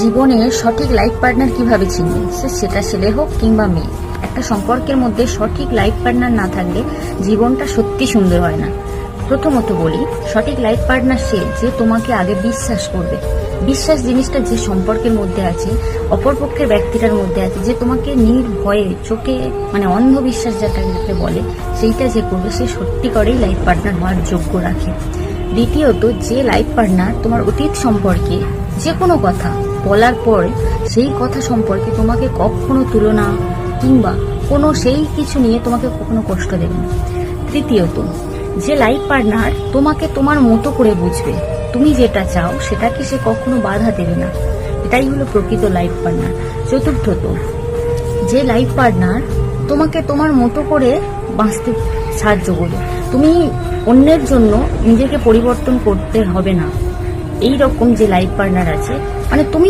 জীবনে সঠিক life partner কিভাবে চিনবে? সেটা ছেলে হোক কিংবা মেয়ে, একটা সম্পর্কের মধ্যে সঠিক লাইফ পার্টনার না থাকলে জীবনটা সত্যি সুন্দর হয় না। প্রথমত বলি, সঠিক লাইফ পার্টনার সে যে তোমাকে আগে বিশ্বাস করবে। বিশ্বাস জিনিসটা যে সম্পর্কের মধ্যে আছে, অপরপক্ষের ব্যক্তিটার মধ্যে আছে, যে তোমাকে নির্ভয়ে চোখে অন্ধবিশ্বাস যেটাকে বলে সেইটা যে করবে, সে সত্যিকারেই লাইফ পার্টনার হওয়ার যোগ্য রাখে। দ্বিতীয়ত, যে লাইফ পার্টনার তোমার অতীত সম্পর্কে যে কোনো কথা বলার পর সেই কথা সম্পর্কে তোমাকে কখনো তুলনা কিংবা কোনো সেই কিছু নিয়ে তোমাকে কখনো কষ্ট দেবে না। তৃতীয়ত, যে লাইফ পার্টনার তোমাকে তোমার মতো করে বুঝবে, তুমি যেটা চাও সেটাকে সে কখনো বাধা দেবে না, এটাই হলো প্রকৃত লাইফ পার্টনার। চতুর্থত, যে লাইফ পার্টনার তোমাকে তোমার মতো করে বাঁচতে সাহায্য করবে, তুমি অন্যের জন্য নিজেকে পরিবর্তন করতে হবে না, এই রকম যে লাইফ পার্টনার আছে, তুমি